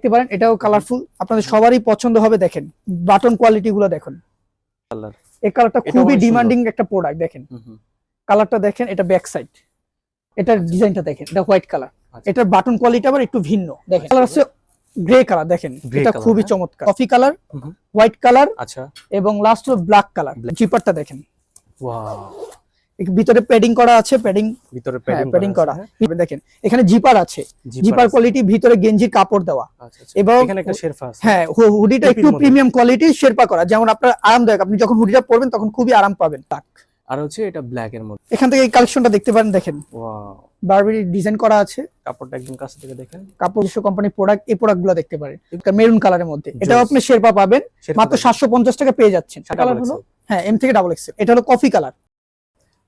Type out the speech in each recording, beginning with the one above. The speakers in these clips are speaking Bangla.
দেখতে পারেন এটাও কালারফুল, আপনাদের সবারই পছন্দ হবে। দেখেন বাটন কোয়ালিটি গুলো দেখুন, কালার এই কালারটা খুবই ডিমান্ডিং একটা প্রোডাক্ট। দেখেন কালারটা দেখেন, এটা ব্যাক সাইড, এটার ডিজাইনটা দেখেন, এটা হোয়াইট কালার, এটার বাটন কোয়ালিটি আবার একটু ভিন্ন। দেখেন কালার আছে গ্রে কালার, দেখেন এটা খুবই চমৎকার, কফি কালার, হোয়াইট কালার, আচ্ছা, এবং লাস্ট হলো ব্ল্যাক কালার। জিপারটা দেখেন, ওয়াও, ভিতরে প্যাডিং করা আছে, ভিতরে প্যাডিং করা। দেখেন এখানে জিপার আছে, জিপার কোয়ালিটি, ভিতরে গেঞ্জির কাপড় দেওয়া, এবং এখানে একটা শেরপা আছে। হ্যাঁ, হুডিটা একটু প্রিমিয়াম কোয়ালিটি শেরপা করা, যেমন আপনার আরামদায়ক, আপনি যখন হুডিটা পরবেন তখন খুবই আরাম পাবেন। তাক আর হচ্ছে এটা ব্ল্যাক এর মধ্যে। এখান থেকে এই কালেকশনটা দেখতে পারেন, দেখেন ওয়াও, বারবেরি ডিজাইন করা আছে, কাপড়টা একদম কাছ থেকে দেখেন, কাপড় কোম্পানির প্রোডাক্ট। এই প্রোডাক্টগুলো দেখতে পারেন মেরুন কালারের মধ্যে, এটাও আপনি শেরপা পাবেন মাত্র 750 টাকা পেয়ে যাচ্ছেন। কালার হলো হ্যাঁ এম থেকে ডাবল এক্সেল, এটা হলো coffee colour.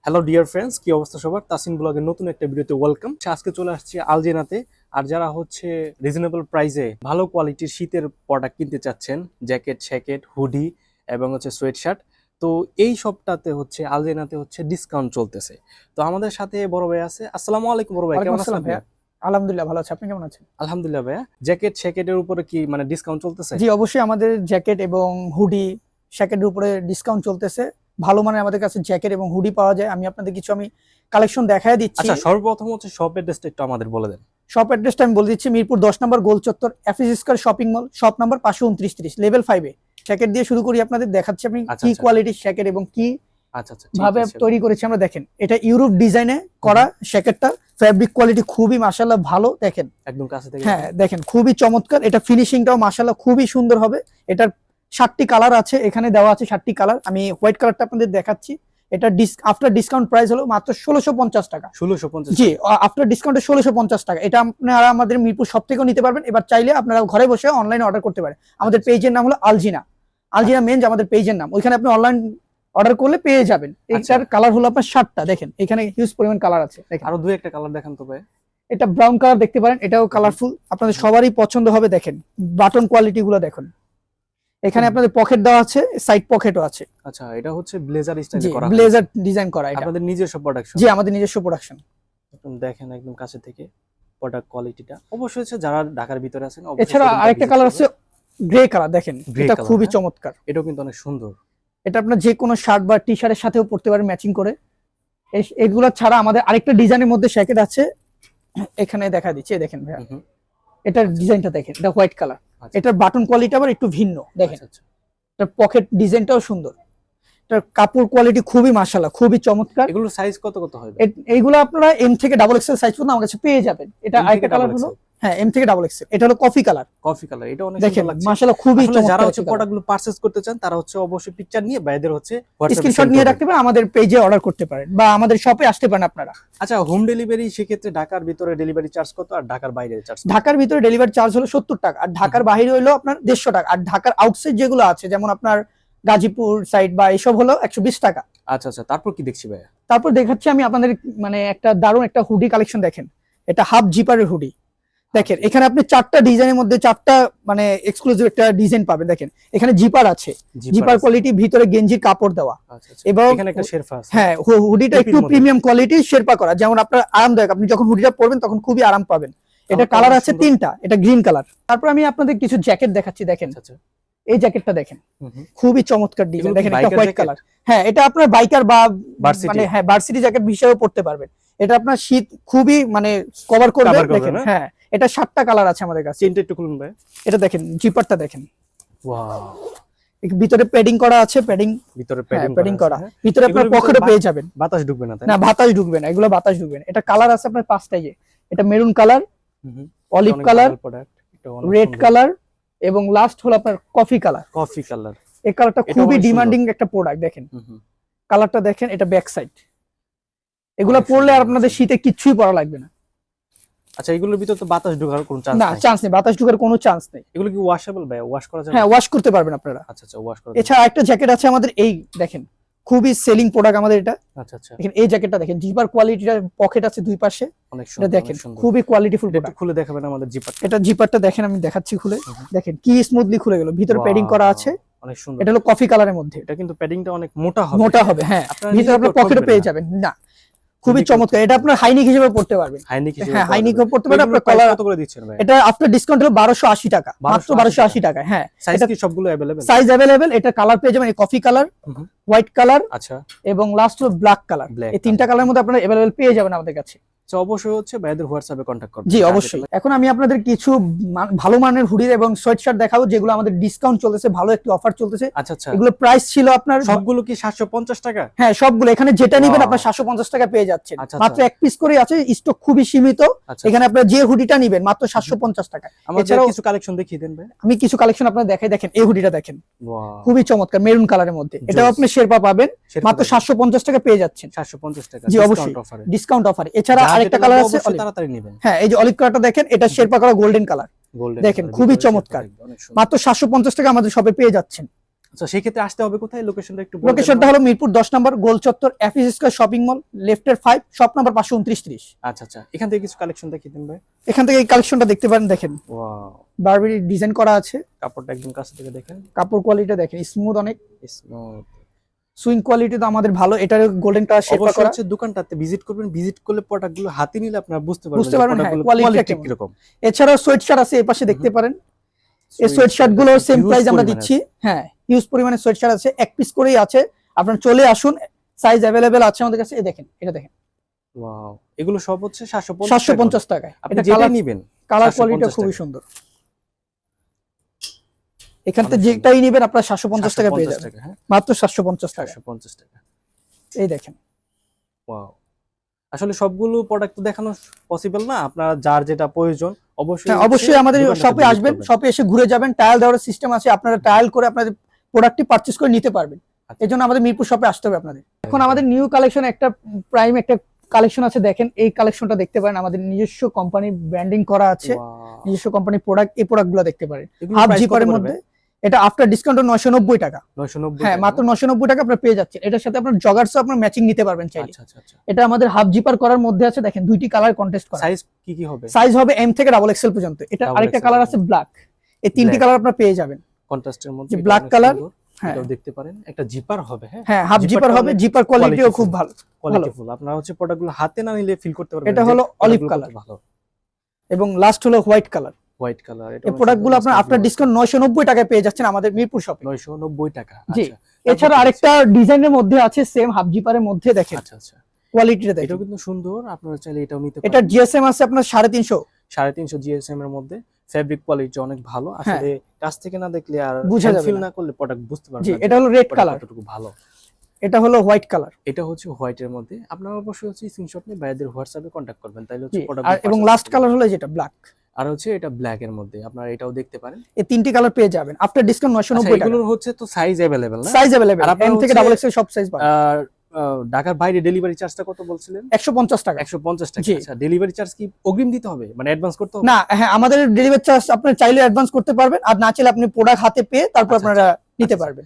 Hello dear friends, কি অবস্থা সবার? তাসিন ব্লগের নতুন একটা ভিডিওতে ওয়েলকাম। আজকে চলে আসছি আলজেনাতে। আর যারা হচ্ছে রিজনেবল প্রাইসে ভালো কোয়ালিটির শীতের প্রোডাক্ট কিনতে চাচ্ছেন, জ্যাকেট, শ্যাকেট, হুডি এবং হচ্ছে সোয়েট শার্ট, তো এই সবটাতে হচ্ছে আলজেনাতে হচ্ছে ডিসকাউন্ট চলতেছে। তো আমাদের সাথে বড় ভাই আছে। আসসালামু আলাইকুম বড় ভাই, কেমন আছেন আপনি? আলহামদুলিল্লাহ ভালো আছি, আপনি কেমন আছেন? আলহামদুলিল্লাহ ভাইয়া। জ্যাকেট শ্যাকেটের উপরে কি মানে ডিসকাউন্ট চলতেছে? জি অবশ্যই, আমাদের জ্যাকেট এবং হুডি শ্যাকেটের উপরে ডিসকাউন্ট চলতেছে। ভালো মানের আমাদের কাছে জ্যাকেট এবং হুডি পাওয়া যায়। আপনাদের কিছু কালেকশন দেখায় দিচ্ছি। আচ্ছা, সর্বপ্রথম হচ্ছে শপ অ্যাড্রেসটা একটু আমাদের বলে দেন। শপ অ্যাড্রেসটা আমি বলে দিচ্ছি, মিরপুর 10 নম্বর গোল চত্বর, এফএস স্কয়ার শপিং মল, শপ নাম্বার 529 লেভেল 5 এ। জ্যাকেট দিয়ে শুরু করি, আপনাদের দেখাচ্ছি আমি কি কোয়ালিটির জ্যাকেট এবং কি ভাবে তৈরি করেছি আমরা। দেখেন এটা ইউরোপ ডিজাইনে করা জ্যাকেটটা, ফ্যাব্রিক কোয়ালিটি খুবই মাশাআল্লাহ ভালো। দেখেন একদম কাছে থেকে, হ্যাঁ দেখেন খুবই চমৎকার, এটা ফিনিশিংটাও মাশাআল্লাহ খুবই সুন্দর হবে। এটার 7টি কালার আছে, এখানে দেওয়া আছে 7টি কালার। আমি হোয়াইট কালারটা আপনাদের দেখাচ্ছি। এটা আফটার ডিসকাউন্ট প্রাইস হলো মাত্র 1650 টাকা। 1650? জি, আফটার ডিসকাউন্টে 1650 টাকা। এটা আপনারা আমাদের মিরপুর সব থেকেও নিতে পারবেন। এবার চাইলে আপনারা ঘরে বসে অনলাইনে অর্ডার করতে পারেন। আমাদের পেজের নাম হলো আলজিনা মেঞ্জ, আমাদের পেজের নাম। ওইখানে আপনি অনলাইন অর্ডার করলে পেয়ে যাবেন। এটার কালার হলো আপনার 7টা, দেখেন এখানে হিউজ পরিমাণ কালার আছে। দেখেন আরো দুই একটা কালার দেখান তো ভাই। এটা ব্রাউন কালার দেখতে পারেন, এটাও কালারফুল, আপনাদের সবারই পছন্দ হবে। দেখেন বাটন কোয়ালিটি গুলো দেখুন, এখানে আপনাদের পকেট দেওয়া আছে, সাইড পকেটও আছে। আচ্ছা, এটা হচ্ছে ব্লেজার স্টাইলে করা, ব্লেজার ডিজাইন করা। এটা আপনাদের নিজস্ব প্রোডাকশন? জি, আমাদের নিজস্ব প্রোডাকশন। দেখেন একদম কাছে থেকে প্রোডাক্ট কোয়ালিটিটা। অবশ্যই হচ্ছে যারা ঢাকার ভিতরে আছেন। এছাড়া আরেকটা কালার আছে গ্রে কালার, দেখেন এটা খুবই চমৎকার, এটাও কিন্তু অনেক সুন্দর। এটা আপনার যে কোনো শার্ট বা টি শার্টের সাথেও পরতে পারেন ম্যাচিং করে। এগুলো ছাড়া আমাদের আরেকটা ডিজাইনের মধ্যে জ্যাকেট আছে, এখানে দেখা দিচ্ছি, দেখেন ভাইয়া এটার ডিজাইনটা দেখেন, এটা হোয়াইট কালার, এটার বাটন কোয়ালিটি আবার একটু ভিন্ন। দেখেন এটার পকেট ডিজাইনটাও সুন্দর, এটার কাপড় কোয়ালিটি খুবই মাশাআল্লাহ খুবই চমৎকার। এগুলো সাইজ কত কত হবে? এইগুলো আপনারা এম থেকে ডাবল এক্সেল সাইজ পর্যন্ত আমার কাছে পেয়ে যাবেন। এটা আরেকটা কালার হলো হ্যাঁ এম থেকে ডাবল এক্সেল, এটা হলো কফি কালার। এটা অনেক সুন্দর লাগছে মাশাআল্লাহ খুবই চমৎকার। যারা হচ্ছে প্রোডাক্টগুলো পারচেজ করতে চান তারা হচ্ছে অবশ্যই পিকচার নিয়ে বাইরের হচ্ছে স্ক্রিনশট নিয়ে রাখতে পারেন, আমাদের পেজে অর্ডার করতে পারেন বা আমাদের শপে আসতে পারেন আপনারা। আচ্ছা, হোম ডেলিভারি সেক্ষেত্রে ঢাকার ভিতরে ডেলিভারি চার্জ কত আর ঢাকার বাইরে চার্জ? ঢাকার ভিতরে ডেলিভারি চার্জ হলো 70 টাকা, আর ঢাকার বাইরে হলো আপনার 150 টাকা। আর ঢাকার আউটসাইড যেগুলো আছে, যেমন আপনার গাজীপুর সাইড বা এসব হলো 120 টাকা। আচ্ছা আচ্ছা, তারপর কি দেখছি ভাইয়া? তারপর দেখাচ্ছি আমি আপনাদের একটা দারুণ একটা হুডি কালেকশন। দেখেন এটা হাফ জিপারের হুডি। দেখেন এখানে আপনি 4টা ডিজাইনের মধ্যে 4টা এক্সক্লুসিভ একটা ডিজাইন পাবেন। দেখেন এখানে জিপার আছে, জিপার কোয়ালিটি, ভিতরে গেঞ্জির কাপড় দেওয়া, এবং এখানে একটা শেরপা আছে। হ্যাঁ, হুডিটা একটু প্রিমিয়াম কোয়ালিটি শেরপা করা, যেমন আপনার আরামদায়ক, আপনি যখন হুডিটা পরবেন তখন খুবই আরাম পাবেন। এটা কালার আছে 3টা, এটা গ্রিন কালার। তারপর আমি আপনাদের কিছু জ্যাকেট দেখাচ্ছি। দেখেন এই জ্যাকেটটা দেখেন খুবই চমৎকার ডিজাইন। দেখেন এটা হোয়াইট কালার, হ্যাঁ এটা আপনার বাইকার বা ভার্সিটি জ্যাকেট হিসেবে পড়তে পারবেন। এটা আপনার শীত খুবই কভার করবে। দেখেন হ্যাঁ, এটা 7টা কালার আছে আমাদের কাছে। চেনটা একটু খুলুন ভাই। এটা দেখেন জিপারটা দেখেন, ওয়াও, ভিতরে প্যাডিং করা আছে, ভিতরে প্যাডিং করা, ভিতরে আপনার পকেটে পেয়ে যাবেন। বাতাস ঢুকবে না? না, বাতাস ঢুকবে না, এগুলো বাতাস ঢুকবে না। এটা কালার আছে আপনার 5টাই, এটা maroon colour, olive colour, red colour, এবং লাস্ট হলো আপনার কফি কালার। এই কালারটা খুবই ডিমান্ডিং একটা প্রোডাক্ট। দেখেন কালারটা দেখেন, এটা ব্যাক সাইড। এগুলো পরলে আর আপনাদের শীতে কিচ্ছুই পরা লাগবে না। আচ্ছা, এগুলোর ভিতর তো বাতাস ঢোকার কোনো চান্স না, চান্স নেই, বাতাস ঢোকার কোনো চান্স নেই। এগুলো কি ওয়াশেবল ভাই? ওয়াশ করা যাবে? হ্যাঁ, ওয়াশ করতে পারবেন আপনারা। আচ্ছা আচ্ছা, ওয়াশ করা। এছাড়া একটা জ্যাকেট আছে আমাদের, এই দেখেন খুবই সেলিং প্রোডাক্ট আমাদের এটা। আচ্ছা আচ্ছা, দেখেন এই জ্যাকেটটা দেখেন, জিপার কোয়ালিটির পকেট আছে দুই পাশে, অনেক সুন্দর। দেখেন খুবই কোয়ালিটিফুল প্রোডাক্ট। খুলে দেখাবেন আমাদের জিপার? এটা জিপারটা দেখেন, আমি দেখাচ্ছি খুলে। দেখেন কি স্মুথলি খুলে গেল, ভিতরে প্যাডিং করা আছে, অনেক সুন্দর। এটা হলো কফি কালারের মধ্যে। এটা কিন্তু প্যাডিংটা অনেক মোটা হবে। হ্যাঁ, ভিতরে আপনি পকেটে পেয়ে যাবেন। না, খুবই চমৎকার। এটা আপনার হাইনিক হিসেবে পড়তে পারবেন। হাইনিক হিসেবে হ্যাঁ, হাইনিক পড়তে পারবেন। আপনার প্রাইস কলার কত করে দিচ্ছেন ভাই? এটা আফটার ডিসকাউন্ট হলো 1280 টাকা, মাত্র 1280 টাকা। হ্যাঁ, সাইজ এটা কি সবগুলো अवेलेबल? Size available. এটা কালার পেয়ে যাবেন কফি কালার, হোয়াইট কালার, আচ্ছা, এবং লাস্ট হলো ব্ল্যাক কালার। এই তিনটা কালারের মধ্যে আপনারা अवेलेबल পেয়ে যাবেন আমাদের কাছে। তো অবশ্যই হচ্ছে ভাইদের হোয়াটসঅ্যাপে কন্টাক্ট করবেন। জি অবশ্যই। এখন আমি আপনাদের কিছু ভালো মানের হুডি এবং সোয়েটশার্ট দেখাবো, যেগুলো আমাদের ডিসকাউন্ট চলতেছে, ভালো একটি অফার চলতেছে। আচ্ছা আচ্ছা, এগুলো প্রাইস ছিল আপনার সবগুলো কি 750 টাকা? হ্যাঁ, সবগুলো এখানে যেটা নেবেন আপনার 750 টাকা পেয়ে যাচ্ছেন। আচ্ছা, মাত্র এক পিস করে আছে, স্টক খুবই সীমিত। এখানে আপনারা যে হুডিটা নেবেন মাত্র 750 টাকা। এছাড়াও কিছু কালেকশন দেখিয়ে দেন ভাই। আমি কিছু কালেকশন আপনাদের দেখাই। দেখেন এই হুডিটা দেখেন, ওয়াও, খুবই চমৎকার মেরুন কালারের মধ্যে। এটাও আপনি শেরপা পাবেন, মাত্র 750 টাকা পেয়ে যাচ্ছেন। 750 টাকা জি অবশ্যই, ডিসকাউন্ট অফারে। এছাড়া আরেকটা কালার আছে, তাড়াতাড়ি নেবেন। হ্যাঁ, এই যে অলিভ কালারটা দেখেন, এটা শেরপা করা গোল্ডেন কালার। দেখেন খুবই চমৎকার, মাত্র 750 টাকা আমাদের শপে পেয়ে যাচ্ছেন। আচ্ছা, সেই ক্ষেত্রে আসতে হবে কোথায়? লোকেশনটা একটু বলবেন? লোকেশনটা হলো মিরপুর 10 নম্বর গোল চত্বর, এফএস স্কয়ার শপিং মল, লেফটের 5, শপ নাম্বার 529। আচ্ছা আচ্ছা, এখান থেকে কিছু কালেকশন দেখিয়ে দেন ভাই। এখান থেকে এই কালেকশনটা দেখতে পারেন। দেখেন ওয়াও, বারবেরি ডিজাইন করা আছে। কাপড়টা একদম কাছে থেকে দেখেন, কাপড় কোয়ালিটি দেখেন, স্মুথ অনেক, স্মুথ। সুইং কোয়ালিটি তো আমাদের ভালো। এটা গোল্ডেন কালার শেরপা অবশ্যই করা। হচ্ছে দোকানটাতে ভিজিট করবেন, ভিজিট করলে প্রোডাক্টগুলো হাতে নিলে আপনারা বুঝতে পারবেন হ্যাঁ, কোয়ালিটি কিরকম। এছাড়াও সোয়েটশার্ট আছে, এই পাশে দেখতে পারেন। এই সোয়েটশার্ট গুলো সেম প্রাইস আমরা দিচ্ছি। হ্যাঁ, হিউজ পরিমাণে সোয়েটশার্ট আছে, এক পিস করেই আছে। আপনারা চলে আসুন, সাইজ अवेलेबल আছে আমাদের কাছে। এই দেখেন, এটা দেখেন, ওয়াও, এগুলো সব হচ্ছে 750 টাকায়। আপনি যেটা নেবেন কালার কোয়ালিটি খুবই সুন্দর। এখান থেকে যেটাই নেবেন আপনারা 750 টাকা পেয়ে যাবেন, মাত্র 750 টাকা। 750 টাকা। এই দেখেন, ওয়াও, আসলে সবগুলো প্রোডাক্ট তো দেখানো পসিবল না, আপনারা যার যেটা প্রয়োজন অবশ্যই আমাদের শপে আসবেন, শপে এসে ঘুরে যাবেন। ট্রায়াল দেওয়ার সিস্টেম আছে, আপনারা ট্রায়াল করে আপনাদের প্রোডাক্টটি পারচেজ করে নিতে পারবেন। এজন্য আমাদের মিরপুর শপে আসতে হবে আপনাদের। এখন আমাদের নিউ কালেকশন একটা প্রাইম একটা কালেকশন আছে, দেখেন এই কালেকশনটা দেখতে পারেন। আমাদের নিজস্ব কোম্পানি ব্র্যান্ডিং করা আছে, নিজস্ব কোম্পানি প্রোডাক্ট। এই প্রোডাক্টগুলো দেখতে পারেন হাফ জিপারের মধ্যে। এটা আফটার ডিসকাউন্ট 990 টাকা। 990, হ্যাঁ, মাত্র 990 টাকা আপনারা পেয়ে যাচ্ছেন। এটার সাথে আপনার জগার্সও আপনারা ম্যাচিং নিতে পারবেন চাইলে। আচ্ছা আচ্ছা, এটা আমাদের হাফ জিপার করার মধ্যে আছে। দেখেন দুইটি কালার কন্টেস্ট করা। সাইজ কি কি হবে? সাইজ হবে এম থেকে ডাবল এক্সেল পর্যন্ত। এটা আরেকটা কালার আছে ব্ল্যাক। এই তিনটি কালার আপনারা পেয়ে যাবেন কন্ট্রাস্টের মধ্যে। ব্ল্যাক কালার, হ্যাঁ, এটাও দেখতে পারেন। একটা জিপার হবে, হ্যাঁ হাফ জিপার হবে। জিপার কোয়ালিটিও খুব ভালো, কোয়ালিটিফুল। আপনারা হচ্ছে প্রোডাক্টগুলো হাতে না নিলে ফিল করতে পারবেন। এটা হলো অলিভ কালার, এবং লাস্ট হলো হোয়াইট কালার। White colour. এই প্রোডাক্টগুলো আপনারা আফটার ডিসকাউন্ট 990 টাকায় পেয়ে যাচ্ছেন আমাদের মিরপুর শপে। 990 টাকা। জি, এছাড়া আরেকটা ডিজাইনের মধ্যে আছে সেম হাফ জিপারের মধ্যে। দেখেন আচ্ছা আচ্ছা, কোয়ালিটিটা দেখেন, এটাও কিন্তু সুন্দর। আপনারা চাইলে এটাও নিতে পারেন। এটা জিএসএম আছে আপনার 350 জিএসএম এর মধ্যে। ফেব্রিক কোয়ালিটি অনেক ভালো। আসলে কাছ থেকে না দেখলে আর ফিল না করলে প্রোডাক্ট বুঝতে পারবেন না। জি, এটা হলো রেড কালার, কতটুকু ভালো। এটা হলো হোয়াইট কালার। এটা হচ্ছে হোয়াইটের মধ্যে। আপনারা অবশ্যই হচ্ছে স্ক্রিনশট নিয়ে ভাইদের হোয়াটসঅ্যাপে কন্টাক্ট করবেন, তাইলে হচ্ছে প্রোডাক্ট। এবং লাস্ট কালার হলো যেটা ব্ল্যাক, আর হচ্ছে এটা ব্ল্যাক এর মধ্যে। আপনারা এটাও দেখতে পারেন। এই তিনটি কালার পেয়ে যাবেন আফটার ডিসকাউন্ট 990 টাকা। এগুলোর হচ্ছে তো সাইজ अवेलेबल না? সাইজ अवेलेबल, এম থেকে ডাবল এক্সেল সব সাইজ পাবেন। আর ঢাকার বাইরে ডেলিভারি চার্জটা কত বলছিলেন? 150 টাকা। 150 টাকা। আচ্ছা, ডেলিভারি চার্জ কি অগ্রিম দিতে হবে, মানে অ্যাডভান্স করতে হবে? না, হ্যাঁ, আমাদের ডেলিভারি চার্জ আপনি চাইলে অ্যাডভান্স করতে পারবেন, আর না চাইলে আপনি প্রোডাক্ট হাতে পেয়ে তারপর আপনারা নিতে পারবেন।